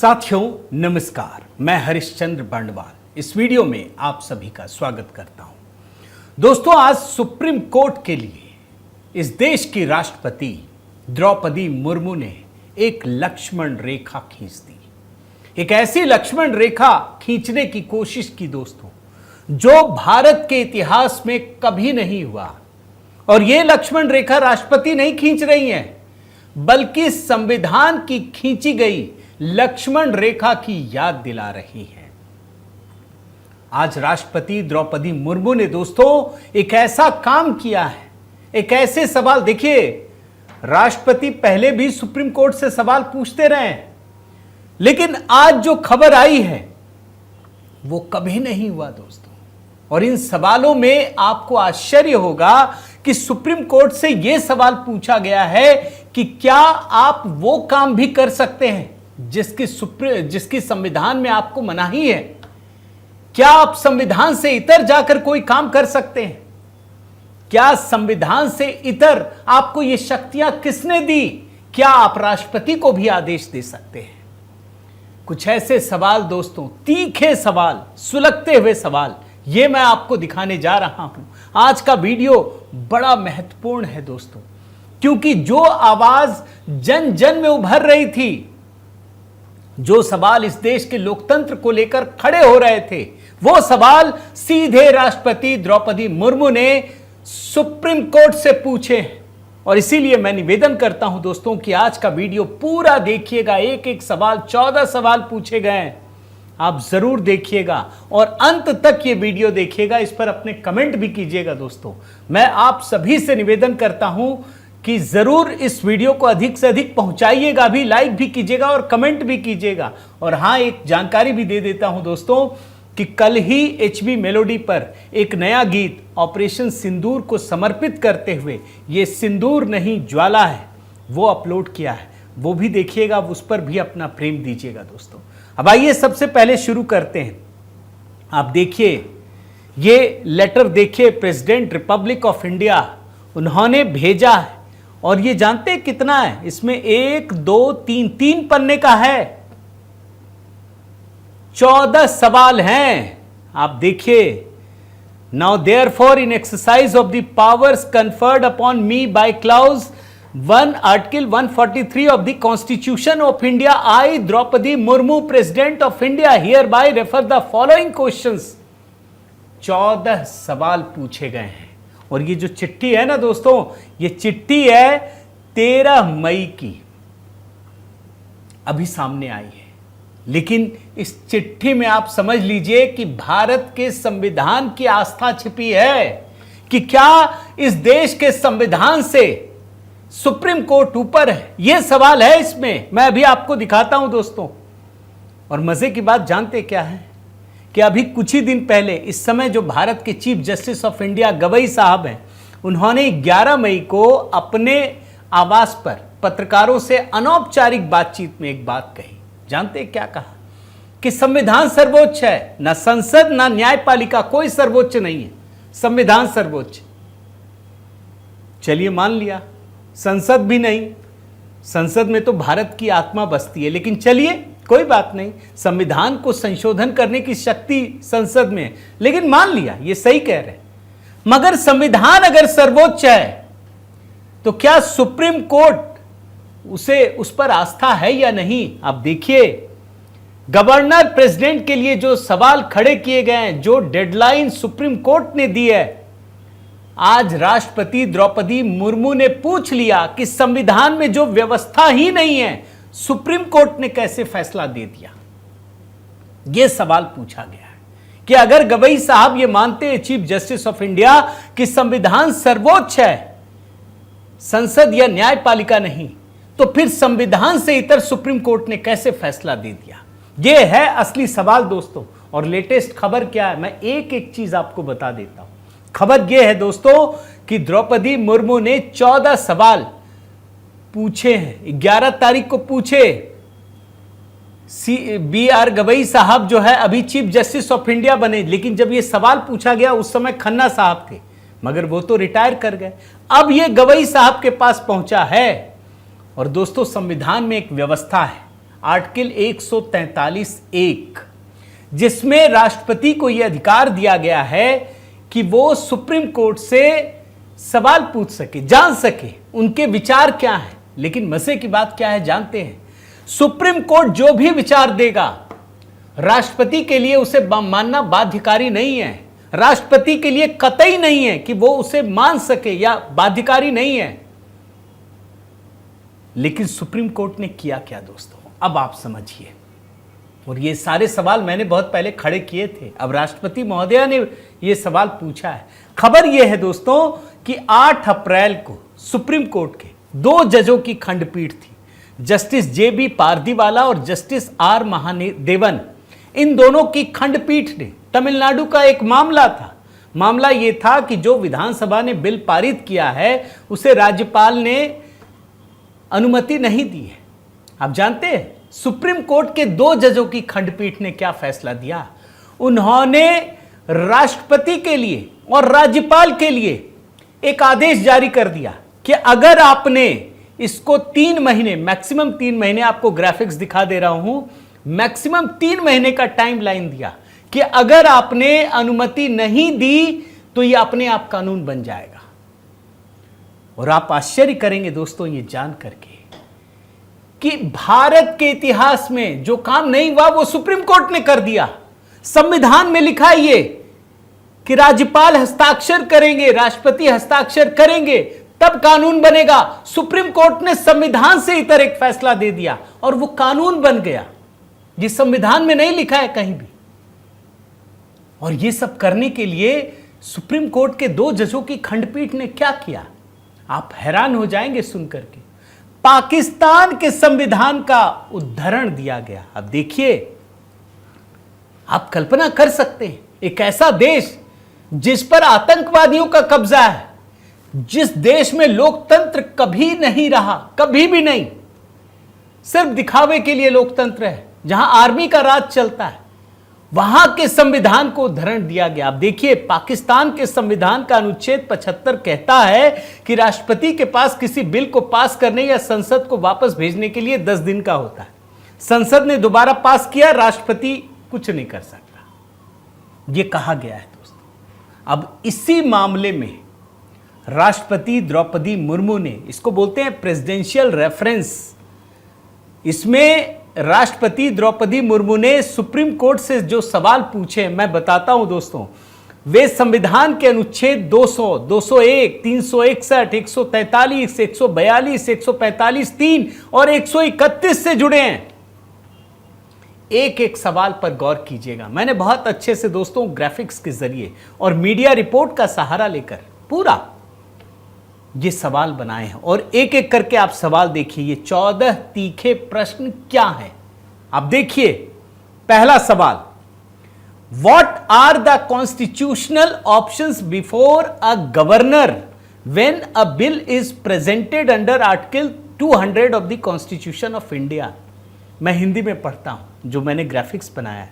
साथियों नमस्कार, मैं हरिश्चंद्र बंडवाल इस वीडियो में आप सभी का स्वागत करता हूं। दोस्तों, आज सुप्रीम कोर्ट के लिए इस देश की राष्ट्रपति द्रौपदी मुर्मू ने एक लक्ष्मण रेखा खींच दी। एक ऐसी लक्ष्मण रेखा खींचने की कोशिश की दोस्तों, जो भारत के इतिहास में कभी नहीं हुआ। और यह लक्ष्मण रेखा राष्ट्रपति नहीं खींच रही हैं, बल्कि संविधान की खींची गई लक्ष्मण रेखा की याद दिला रही है। आज राष्ट्रपति द्रौपदी मुर्मू ने दोस्तों एक ऐसा काम किया है, एक ऐसे सवाल, देखिए राष्ट्रपति पहले भी सुप्रीम कोर्ट से सवाल पूछते रहे हैं, लेकिन आज जो खबर आई है वो कभी नहीं हुआ दोस्तों। और इन सवालों में आपको आश्चर्य होगा कि सुप्रीम कोर्ट से यह सवाल पूछा गया है कि क्या आप वो काम भी कर सकते हैं जिसकी संविधान में आपको मनाही है? क्या आप संविधान से इतर जाकर कोई काम कर सकते हैं? क्या संविधान से इतर आपको ये शक्तियां किसने दी? क्या आप राष्ट्रपति को भी आदेश दे सकते हैं? कुछ ऐसे सवाल दोस्तों, तीखे सवाल, सुलगते हुए सवाल, ये मैं आपको दिखाने जा रहा हूं। आज का वीडियो बड़ा महत्वपूर्ण है दोस्तों, क्योंकि जो आवाज जन जन में उभर रही थी, जो सवाल इस देश के लोकतंत्र को लेकर खड़े हो रहे थे, वो सवाल सीधे राष्ट्रपति द्रौपदी मुर्मू ने सुप्रीम कोर्ट से पूछे। और इसीलिए मैं निवेदन करता हूं दोस्तों कि आज का वीडियो पूरा देखिएगा। एक एक सवाल, 14 सवाल पूछे गए हैं, आप जरूर देखिएगा और अंत तक ये वीडियो देखिएगा। इस पर अपने कमेंट भी कीजिएगा दोस्तों। मैं आप सभी से निवेदन करता हूं कि जरूर इस वीडियो को अधिक से अधिक पहुंचाइएगा, भी लाइक भी कीजिएगा और कमेंट भी कीजिएगा। और हां, एक जानकारी भी दे देता हूं दोस्तों कि कल ही HB मेलोडी पर एक नया गीत ऑपरेशन सिंदूर को समर्पित करते हुए, ये सिंदूर नहीं ज्वाला है, वो अपलोड किया है। वो भी देखिएगा, उस पर भी अपना प्रेम दीजिएगा दोस्तों। अब आइए सबसे पहले शुरू करते हैं। आप देखिए, ये लेटर देखिए, प्रेसिडेंट रिपब्लिक ऑफ इंडिया उन्होंने भेजा है। और ये जानते हैं कितना है इसमें? 1 2 3 पन्ने का है, 14 सवाल हैं। आप देखिए, now therefore in exercise of the powers conferred upon me by clause 1 article 143 of the constitution of India, I Droupadi Murmu president of India hereby refer the following questions. 14 सवाल पूछे गए हैं। और ये जो चिट्ठी है ना दोस्तों, ये चिट्ठी है 13 मई की, अभी सामने आई है। लेकिन इस चिट्ठी में आप समझ लीजिए कि भारत के संविधान की आस्था छिपी है कि क्या इस देश के संविधान से सुप्रीम कोर्ट ऊपर है। यह सवाल है इसमें, मैं अभी आपको दिखाता हूं दोस्तों। और मजे की बात जानते क्या है कि अभी कुछ ही दिन पहले, इस समय जो भारत के chief justice of India Gavai साहब हैं, उन्होंने 11 मई को अपने आवास पर पत्रकारों से अनौपचारिक बातचीत में एक बात कही। जानते क्या कहा? कि संविधान सर्वोच्च है, ना संसद ना न्यायपालिका, कोई सर्वोच्च नहीं है, संविधान सर्वोच्च। चलिए मान लिया, संसद भी नहीं, संसद में तो भारत की आत्मा बसती है, लेकिन चलिए कोई बात नहीं, संविधान को संशोधन करने की शक्ति संसद में है, लेकिन मान लिया ये सही कह रहे हैं। मगर संविधान अगर सर्वोच्च है तो क्या सुप्रीम कोर्ट उस पर आस्था है या नहीं? आप देखिए, गवर्नर प्रेसिडेंट के लिए जो सवाल खड़े किए गए हैं, जो डेडलाइन सुप्रीम कोर्ट ने दी है, आज राष्ट्रपति द्रौपदी मुर्मू ने पूछ लिया कि संविधान में जो व्यवस्था ही नहीं है, सुप्रीम कोर्ट ने कैसे फैसला दे दिया। यह सवाल पूछा गया है कि अगर गवई साहब ये मानते हैं, चीफ जस्टिस ऑफ इंडिया, कि संविधान सर्वोच्च है, संसद या न्यायपालिका नहीं, तो फिर संविधान से इतर सुप्रीम कोर्ट ने कैसे फैसला दे दिया? यह है असली सवाल दोस्तों। और लेटेस्ट खबर क्या है, मैं एक एक चीज आपको बता देता हूं। खबर यह है दोस्तों कि द्रौपदी मुर्मू ने 14 सवाल पूछे हैं। 11 तारीख को पूछे। BR गवई साहब जो है अभी चीफ जस्टिस ऑफ इंडिया बने, लेकिन जब ये सवाल पूछा गया उस समय खन्ना साहब थे, मगर वो तो रिटायर कर गए। अब ये गवई साहब के पास पहुंचा है। और दोस्तों, संविधान में एक व्यवस्था है, आर्टिकल 143(1), जिसमें राष्ट्रपति को यह अधिकार दिया गया है कि वो सुप्रीम कोर्ट से सवाल पूछ सके, जान सके उनके विचार क्या है। लेकिन मजे की बात क्या है जानते हैं? सुप्रीम कोर्ट जो भी विचार देगा राष्ट्रपति के लिए उसे मानना बाध्यकारी नहीं है। राष्ट्रपति के लिए कतई नहीं है कि वो उसे मान सके या बाध्यकारी नहीं है। लेकिन सुप्रीम कोर्ट ने किया क्या दोस्तों, अब आप समझिए। और ये सारे सवाल मैंने बहुत पहले खड़े किए थे, अब राष्ट्रपति महोदया ने ये सवाल पूछा है। खबर यह है दोस्तों कि 8 अप्रैल को सुप्रीम कोर्ट के 2 जजों की खंडपीठ थी, जस्टिस JB पारदीवाला और जस्टिस R महादेवन। इन दोनों की खंडपीठ ने तमिलनाडु का एक मामला था। मामला यह था कि जो विधानसभा ने बिल पारित किया है उसे राज्यपाल ने अनुमति नहीं दी है। आप जानते हैं सुप्रीम कोर्ट के 2 जजों की खंडपीठ ने क्या फैसला दिया? उन्होंने राष्ट्रपति के लिए और राज्यपाल के लिए एक आदेश जारी कर दिया कि अगर आपने इसको 3 महीने, मैक्सिमम 3 महीने, आपको ग्राफिक्स दिखा दे रहा हूं, मैक्सिमम 3 महीने का टाइम लाइन दिया कि अगर आपने अनुमति नहीं दी तो यह अपने आप कानून बन जाएगा। और आप आश्चर्य करेंगे दोस्तों ये जान करके कि भारत के इतिहास में जो काम नहीं हुआ वो सुप्रीम कोर्ट ने कर दिया। संविधान में लिखा है ये कि राज्यपाल हस्ताक्षर करेंगे, राष्ट्रपति हस्ताक्षर करेंगे, तब कानून बनेगा। सुप्रीम कोर्ट ने संविधान से इतर एक फैसला दे दिया और वो कानून बन गया। ये संविधान में नहीं लिखा है कहीं भी। और ये सब करने के लिए सुप्रीम कोर्ट के 2 जजों की खंडपीठ ने क्या किया, आप हैरान हो जाएंगे सुनकर के। पाकिस्तान के संविधान का उद्धरण दिया गया। अब देखिए, आप कल्पना कर सकते हैं एक ऐसा देश जिस पर आतंकवादियों का कब्जा है, जिस देश में लोकतंत्र कभी नहीं रहा, कभी भी नहीं, सिर्फ दिखावे के लिए लोकतंत्र है, जहां आर्मी का राज चलता है, वहां के संविधान को उद्धरण दिया गया। अब देखिए, पाकिस्तान के संविधान का अनुच्छेद 75 कहता है कि राष्ट्रपति के पास किसी बिल को पास करने या संसद को वापस भेजने के लिए 10 दिन का होता है। संसद ने दोबारा पास किया, राष्ट्रपति कुछ नहीं कर सकता, यह कहा गया है दोस्तों। अब इसी मामले में राष्ट्रपति द्रौपदी मुर्मू ने, इसको बोलते हैं प्रेसिडेंशियल रेफरेंस, इसमें राष्ट्रपति द्रौपदी मुर्मू ने सुप्रीम कोर्ट से जो सवाल पूछे, मैं बताता हूं दोस्तों, वे संविधान के अनुच्छेद 200, 201, 361, 143, 142, 145, 3 और 131 से जुड़े हैं। एक एक सवाल पर गौर कीजिएगा। मैंने बहुत अच्छे से दोस्तों ग्राफिक्स के जरिए और मीडिया रिपोर्ट का सहारा लेकर पूरा ये सवाल बनाए हैं और एक एक करके आप सवाल देखिए। ये 14 तीखे प्रश्न क्या हैं, आप देखिए। पहला सवाल, what are the constitutional options before a governor when a bill is presented under article 200 of the constitution of India. मैं हिंदी में पढ़ता हूं जो मैंने ग्राफिक्स बनाया है।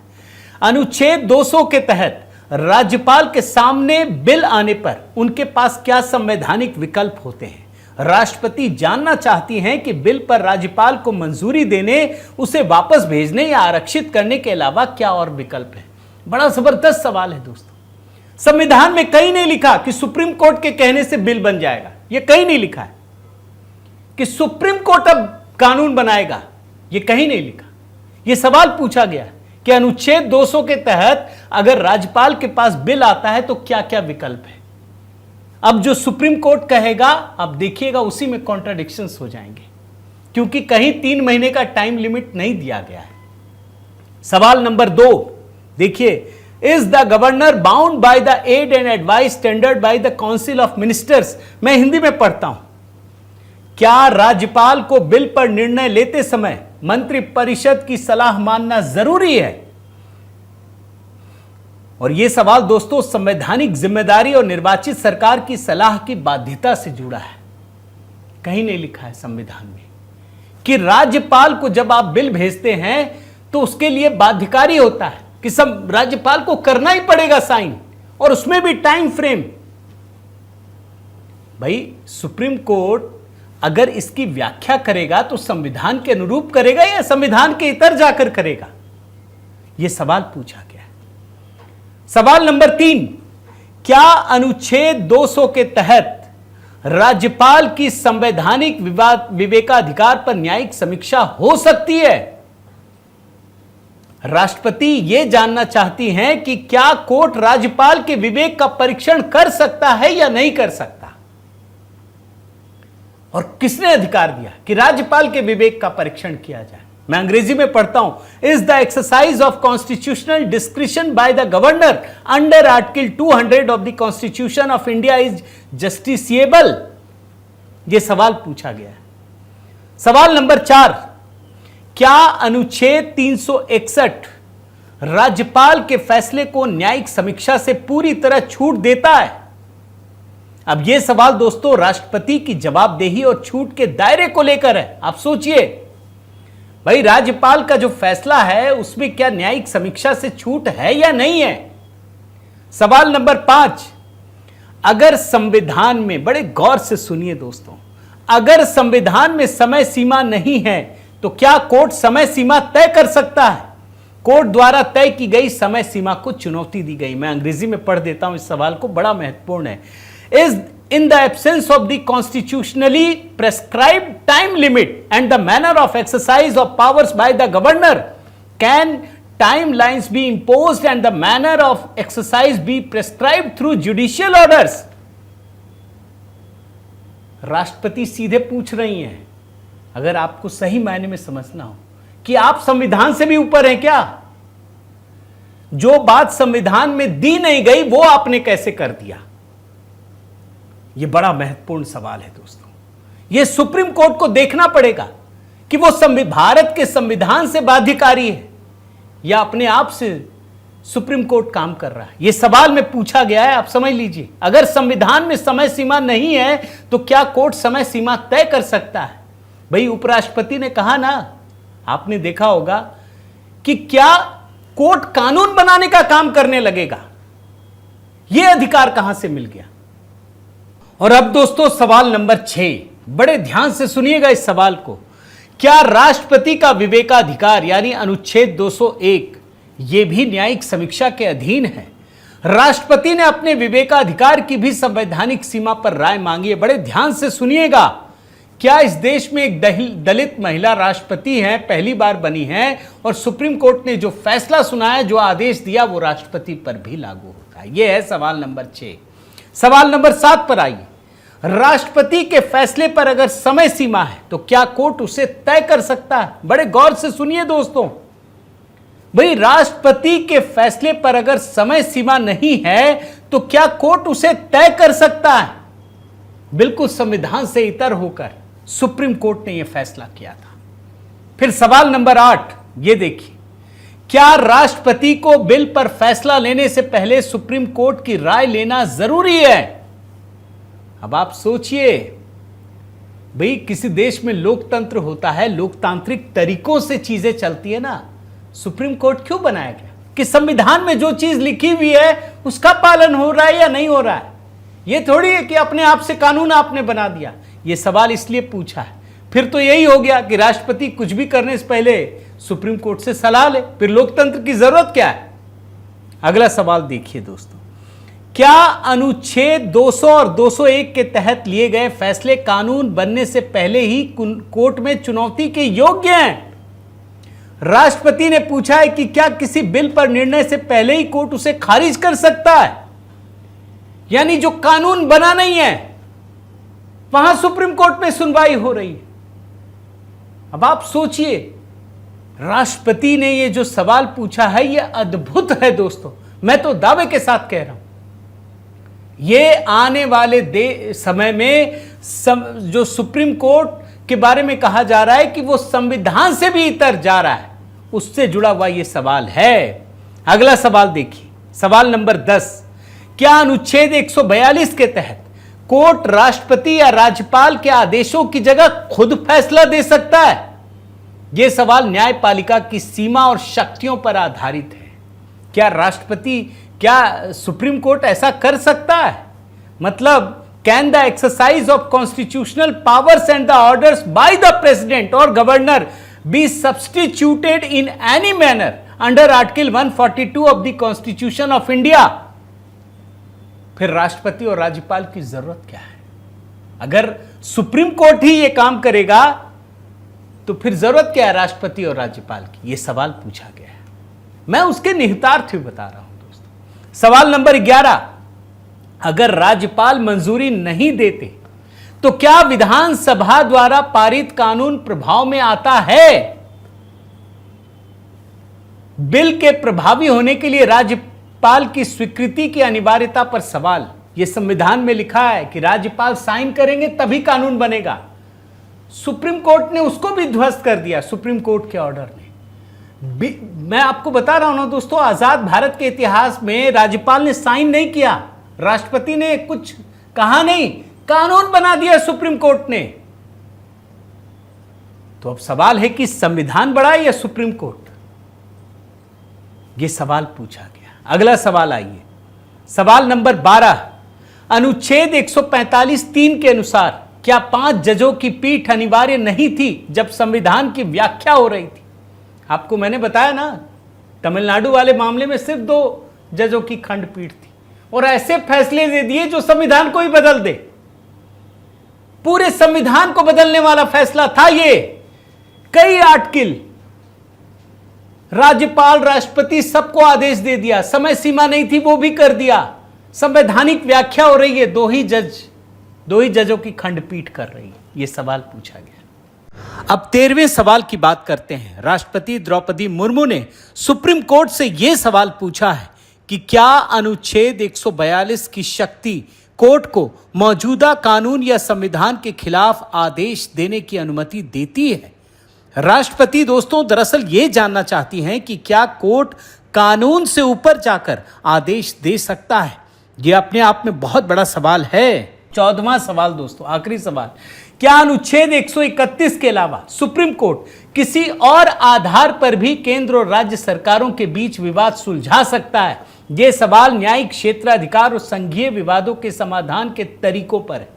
अनुच्छेद 200 के तहत राज्यपाल के सामने बिल आने पर उनके पास क्या संवैधानिक विकल्प होते हैं। राष्ट्रपति जानना चाहती हैं कि बिल पर राज्यपाल को मंजूरी देने, उसे वापस भेजने या आरक्षित करने के अलावा क्या और विकल्प है। बड़ा जबरदस्त सवाल है दोस्तों। संविधान में कहीं नहीं लिखा कि सुप्रीम कोर्ट के कहने से बिल बन जाएगा। यह कहीं नहीं लिखा है कि सुप्रीम कोर्ट अब कानून बनाएगा, यह कहीं नहीं लिखा। यह सवाल पूछा गया कि अनुच्छेद 200 के तहत अगर राज्यपाल के पास बिल आता है तो क्या क्या विकल्प है। अब जो सुप्रीम कोर्ट कहेगा, अब देखिएगा उसी में कॉन्ट्राडिक्शंस हो जाएंगे, क्योंकि कहीं 3 महीने का टाइम लिमिट नहीं दिया गया है। सवाल नंबर 2 देखिए, is the governor bound by the aid and advice tendered by the council of ministers. मैं हिंदी में पढ़ता हूं। क्या राज्यपाल को बिल पर निर्णय लेते समय मंत्रिपरिषद की सलाह मानना जरूरी है? और यह सवाल दोस्तों संवैधानिक जिम्मेदारी और निर्वाचित सरकार की सलाह की बाध्यता से जुड़ा है। कहीं नहीं लिखा है संविधान में कि राज्यपाल को जब आप बिल भेजते हैं तो उसके लिए बाध्यकारी होता है कि सब राज्यपाल को करना ही पड़ेगा साइन, और उसमें भी टाइम फ्रेम। भाई सुप्रीम कोर्ट अगर इसकी व्याख्या करेगा तो संविधान के अनुरूप करेगा या संविधान के इतर जाकर करेगा? यह सवाल पूछा गया है। सवाल नंबर 3, क्या अनुच्छेद 200 के तहत राज्यपाल की संवैधानिक विवेकाधिकार पर न्यायिक समीक्षा हो सकती है? राष्ट्रपति यह जानना चाहती हैं कि क्या कोर्ट राज्यपाल के विवेक का परीक्षण कर सकता है या नहीं कर सकता, और किसने अधिकार दिया कि राज्यपाल के विवेक का परीक्षण किया जाए। मैं अंग्रेजी में पढ़ता हूं। Is the exercise of constitutional discretion by the governor under article 200 of the constitution of India is justiciable? यह सवाल पूछा गया है। सवाल नंबर 4, क्या अनुच्छेद 361 राज्यपाल के फैसले को न्यायिक समीक्षा से पूरी तरह छूट देता है? अब यह सवाल दोस्तों राष्ट्रपति की जवाबदेही और छूट के दायरे को लेकर है। आप सोचिए भाई, राज्यपाल का जो फैसला है उसमें क्या न्यायिक समीक्षा से छूट है या नहीं है? सवाल नंबर 5, अगर संविधान में, बड़े गौर से सुनिए दोस्तों, अगर संविधान में समय सीमा नहीं है तो क्या कोर्ट समय सीमा तय कर सकता है? कोर्ट द्वारा तय की गई समय सीमा को चुनौती दी गई। मैं अंग्रेजी में पढ़ देता हूं इस सवाल को, बड़ा महत्वपूर्ण है। Is in the absence of the constitutionally prescribed time limit and the manner of exercise of powers by the governor, can timelines be imposed and the manner of exercise be prescribed through judicial orders? राष्ट्रपति सीधे पूछ रही हैं, अगर आपको सही मायने में समझना हो कि आप संविधान से भी ऊपर हैं क्या? जो बात संविधान में दी नहीं गई वो आपने कैसे कर दिया? यह बड़ा महत्वपूर्ण सवाल है दोस्तों। यह सुप्रीम कोर्ट को देखना पड़ेगा कि वो भारत के संविधान से बाध्यकारी है या अपने आप से सुप्रीम कोर्ट काम कर रहा है। यह सवाल में पूछा गया है, आप समझ लीजिए। अगर संविधान में समय सीमा नहीं है तो क्या कोर्ट समय सीमा तय कर सकता है? भाई उपराष्ट्रपति ने कहा ना, आपने देखा होगा कि क्या कोर्ट कानून बनाने का काम करने लगेगा? यह अधिकार कहां से मिल गया? और अब दोस्तों सवाल नंबर 6, बड़े ध्यान से सुनिएगा इस सवाल को। क्या राष्ट्रपति का विवेकाधिकार यानी अनुच्छेद 201 यह भी न्यायिक समीक्षा के अधीन है? राष्ट्रपति ने अपने विवेकाधिकार की भी संवैधानिक सीमा पर राय मांगी है। बड़े ध्यान से सुनिएगा। क्या इस देश में एक दलित महिला राष्ट्रपति हैं, पहली बार बनी हैं, और सुप्रीम कोर्ट ने जो फैसला सुनाया, जो आदेश दिया, वो राष्ट्रपति पर भी लागू होता है? यह है सवाल नंबर 6। सवाल नंबर 7 पर आइए। राष्ट्रपति के फैसले पर अगर समय सीमा है तो क्या कोर्ट उसे तय कर सकता है? बड़े गौर से सुनिए दोस्तों। भाई राष्ट्रपति के फैसले पर अगर समय सीमा नहीं है तो क्या कोर्ट उसे तय कर सकता है? बिल्कुल संविधान से इतर होकर सुप्रीम कोर्ट ने यह फैसला किया था। फिर सवाल नंबर 8, यह देखिए, क्या राष्ट्रपति को बिल पर फैसला लेने से पहले सुप्रीम कोर्ट की राय लेना जरूरी है? अब आप सोचिए, भाई किसी देश में लोकतंत्र होता है, लोकतांत्रिक तरीकों से चीजें चलती है ना। सुप्रीम कोर्ट क्यों बनाया गया? कि संविधान में जो चीज लिखी हुई है उसका पालन हो रहा है या नहीं हो रहा है। यह थोड़ी है कि अपने आप से कानून आपने बना दिया। यह सवाल इसलिए पूछा है। फिर तो यही हो गया कि राष्ट्रपति कुछ भी करने से पहले सुप्रीम कोर्ट से सलाह ले, फिर लोकतंत्र की जरूरत क्या है? अगला सवाल देखिए दोस्तों, क्या अनुच्छेद 200 और 201 के तहत लिए गए फैसले कानून बनने से पहले ही कोर्ट में चुनौती के योग्य हैं? राष्ट्रपति ने पूछा है कि क्या किसी बिल पर निर्णय से पहले ही कोर्ट उसे खारिज कर सकता है? यानी जो कानून बना नहीं है वहां सुप्रीम कोर्ट में सुनवाई हो रही है। अब आप सोचिए, राष्ट्रपति ने यह जो सवाल पूछा है यह अद्भुत है दोस्तों। मैं तो दावे के साथ कह रहा हूं, यह आने वाले समय में जो सुप्रीम कोर्ट के बारे में कहा जा रहा है कि वो संविधान से भी इतर जा रहा है, उससे जुड़ा हुआ यह सवाल है। अगला सवाल देखिए, सवाल नंबर 10, क्या अनुच्छेद 142 के तहत कोर्ट राष्ट्रपति या राज्यपाल के आदेशों की जगह खुद फैसला दे सकता है? यह सवाल न्यायपालिका की सीमा और शक्तियों पर आधारित है। क्या राष्ट्रपति, क्या सुप्रीम कोर्ट ऐसा कर सकता है? मतलब can the exercise of constitutional powers and the orders by the president और governor be substituted in any manner under article 142 of the constitution of India? फिर राष्ट्रपति और राज्यपाल की जरूरत क्या है? अगर सुप्रीम कोर्ट ही यह काम करेगा तो फिर जरूरत क्या है राष्ट्रपति और राज्यपाल की? यह सवाल पूछा गया है। मैं उसके निहितार्थ भी बता रहा हूं दोस्तों। सवाल नंबर 11, अगर राज्यपाल मंजूरी नहीं देते तो क्या विधानसभा द्वारा पारित कानून प्रभाव में आता है? बिल के प्रभावी होने के लिए राज्यपाल की स्वीकृति की अनिवार्यता पर सवाल। यह संविधान में लिखा है कि राज्यपाल साइन करेंगे तभी कानून बनेगा। सुप्रीम कोर्ट ने उसको भी ध्वस्त कर दिया, सुप्रीम कोर्ट के ऑर्डर ने। मैं आपको बता रहा हूं ना दोस्तों, आजाद भारत के इतिहास में राज्यपाल ने साइन नहीं किया, राष्ट्रपति ने कुछ कहा नहीं, कानून बना दिया सुप्रीम कोर्ट ने। तो अब सवाल है कि संविधान बड़ा है या सुप्रीम कोर्ट? यह सवाल पूछा गया। अगला सवाल आइए, सवाल नंबर 12, अनुच्छेद 145(3) के अनुसार क्या 5 जजों की पीठ अनिवार्य नहीं थी जब संविधान की व्याख्या हो रही थी? आपको मैंने बताया ना, तमिलनाडु वाले मामले में सिर्फ 2 जजों की खंडपीठ थी और ऐसे फैसले दे दिए जो संविधान को ही बदल दे। पूरे संविधान को बदलने वाला फैसला था ये। कई आर्टिकल, राज्यपाल राष्ट्रपति सबको आदेश दे दिया, समय सीमा नहीं थी वो भी कर दिया। संवैधानिक व्याख्या हो रही है, 2 ही जजों की खंडपीठ कर रही है। यह सवाल पूछा गया। अब 13वें सवाल की बात करते हैं। राष्ट्रपति द्रौपदी मुर्मू ने सुप्रीम कोर्ट से यह सवाल पूछा है कि क्या अनुच्छेद 142 की शक्ति कोर्ट को मौजूदा कानून या संविधान के खिलाफ आदेश देने की अनुमति देती है? राष्ट्रपति दोस्तों दरअसल यह जानना चाहती हैं कि क्या कोर्ट कानून से ऊपर जाकर आदेश दे सकता है। यह अपने आप में बहुत बड़ा सवाल है। 14वां सवाल दोस्तों, आखिरी सवाल, क्या अनुच्छेद 131 के अलावा सुप्रीम कोर्ट किसी और आधार पर भी केंद्र और राज्य सरकारों के बीच विवाद सुलझा सकता है? यह सवाल न्यायिक क्षेत्राधिकार और संघीय विवादों के समाधान के तरीकों पर है।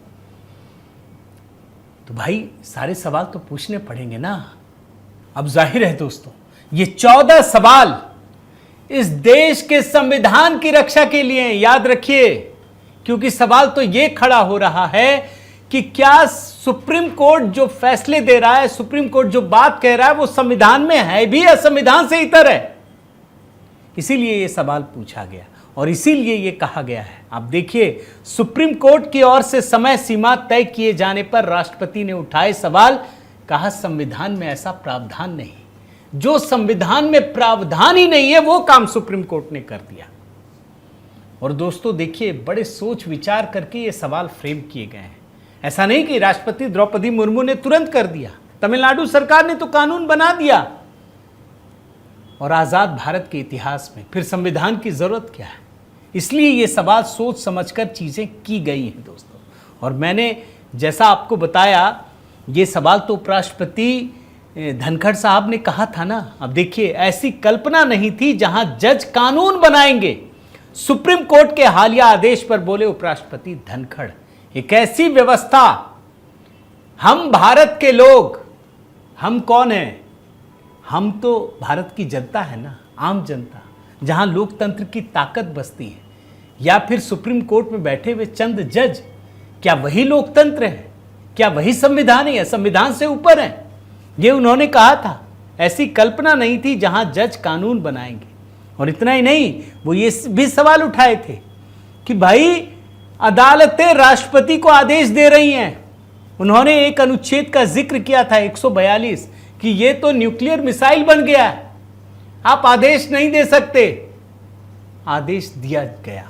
तो भाई सारे सवाल तो पूछने पड़ेंगे ना। अब जाहिर है दोस्तों, ये 14 सवाल इस देश के संविधान की रक्षा के लिए, याद रखिए, क्योंकि सवाल तो यह खड़ा हो रहा है कि क्या सुप्रीम कोर्ट जो फैसले दे रहा है, सुप्रीम कोर्ट जो बात कह रहा है, वो संविधान में है भी या संविधान से इतर है? इसीलिए यह सवाल पूछा गया और इसीलिए यह कहा गया है। आप देखिए, सुप्रीम कोर्ट की ओर से समय सीमा तय किए जाने पर राष्ट्रपति ने उठाए सवाल, कहा संविधान में ऐसा प्रावधान नहीं। जो संविधान में प्रावधान ही नहीं है वो काम सुप्रीम कोर्ट ने कर दिया। और दोस्तों देखिए, बड़े सोच विचार करके ये सवाल फ्रेम किए गए हैं। ऐसा नहीं कि राष्ट्रपति द्रौपदी मुर्मू ने तुरंत कर दिया, तमिलनाडु सरकार ने तो कानून बना दिया। और आजाद भारत के इतिहास में फिर संविधान की जरूरत क्या है? इसलिए ये सवाल सोच समझकर चीजें की गई हैं दोस्तों। और मैंने जैसा आपको बताया, ये सवाल तो उपराष्ट्रपति धनखड़ साहब ने कहा था ना। अब देखिए, ऐसी कल्पना नहीं थी जहां जज कानून बनाएंगे। सुप्रीम कोर्ट के हालिया आदेश पर बोले उपराष्ट्रपति धनखड़, एक ऐसी व्यवस्था, हम भारत के लोग, हम कौन हैं? हम तो भारत की जनता है ना, आम जनता, जहां लोकतंत्र की ताकत बसती है। या फिर सुप्रीम कोर्ट में बैठे हुए चंद जज, क्या वही लोकतंत्र है? क्या वही संविधान है या संविधान से ऊपर है? ये उन्होंने कहा था। ऐसी कल्पना नहीं थी जहां जज कानून बनाएंगे। और इतना ही नहीं, वो ये भी सवाल उठाए थे कि भाई अदालतें राष्ट्रपति को आदेश दे रही हैं। उन्होंने एक अनुच्छेद का जिक्र किया था 142 कि ये तो न्यूक्लियर मिसाइल बन गया है, आप आदेश नहीं दे सकते। आदेश दिया गया,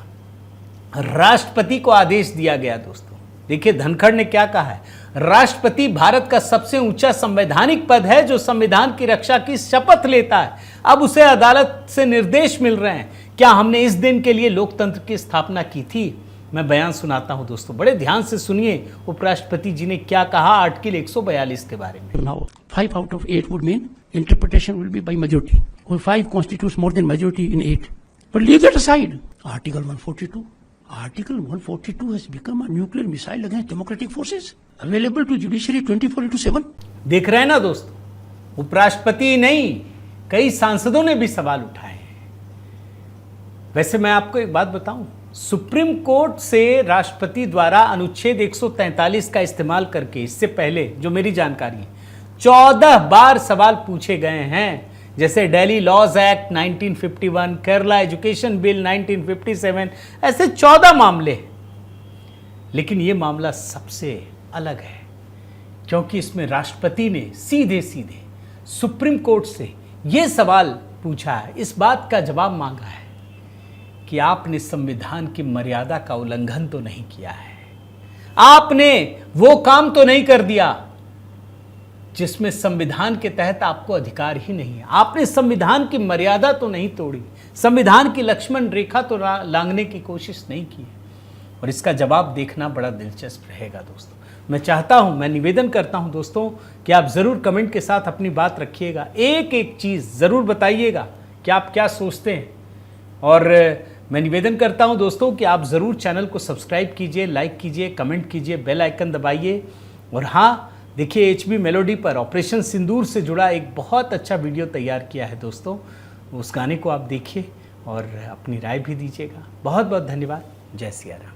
राष्ट्रपति को आदेश दिया गया दोस्तों। देखिए धनखड़ ने क्या कहा है, राष्ट्रपति भारत का सबसे ऊंचा संवैधानिक पद है जो संविधान की रक्षा की शपथ लेता है। अब उसे अदालत से निर्देश मिल रहे हैं। क्या हमने इस दिन के लिए लोकतंत्र की स्थापना की थी? मैं बयान सुनाता हूं दोस्तों, बड़े ध्यान से सुनिए उपराष्ट्रपति जी ने क्या कहा आर्टिकल 142 के बारे में। Now 5 out of 8 would mean interpretation will be by majority, or 5 constitutes more than majority in 8. But leave that aside. Article 142, Article 142 has become a nuclear missile against democratic forces, available to judiciary 24/7. देख रहे हैं ना दोस्तों, उपराष्ट्रपति ही नहीं, कई सांसदों ने भी सवाल उठाए हैं। वैसे मैं आपको एक बात बताऊं, सुप्रीम कोर्ट से राष्ट्रपति द्वारा अनुच्छेद 143 का इस्तेमाल करके इससे पहले जो मेरी जानकारी है 14 बार सवाल पूछे गए हैं, जैसे Delhi laws act 1951, Kerala education bill 1957, ऐसे 14 मामले हैं। लेकिन ये मामला सबसे अलग है क्योंकि इसमें राष्ट्रपति ने सीधे सीधे सुप्रीम कोर्ट से ये सवाल पूछा है, इस बात का जवाब मांगा है कि आपने संविधान की मर्यादा का उल्लंघन तो नहीं किया है, आपने वो काम तो नहीं कर दिया जिसमें संविधान के तहत आपको अधिकार ही नहीं है, आपने संविधान की मर्यादा तो नहीं तोड़ी, संविधान की लक्ष्मण रेखा तो लांघने की कोशिश नहीं की। और इसका जवाब देखना बड़ा दिलचस्प रहेगा दोस्तों। मैं चाहता हूं, मैं निवेदन करता हूं दोस्तों कि आप ज़रूर कमेंट के साथ अपनी बात रखिएगा, एक एक चीज़ ज़रूर बताइएगा कि आप क्या सोचते हैं। और मैं निवेदन करता हूं दोस्तों कि आप ज़रूर चैनल को सब्सक्राइब कीजिए, लाइक कीजिए, कमेंट कीजिए, बेल आइकन दबाइए। और हाँ, देखिए HB मेलोडी पर ऑपरेशन सिंदूर से जुड़ा एक बहुत अच्छा वीडियो तैयार किया है दोस्तों, उस गाने को आप देखिए और अपनी राय भी दीजिएगा। बहुत बहुत धन्यवाद। जय सिया राम।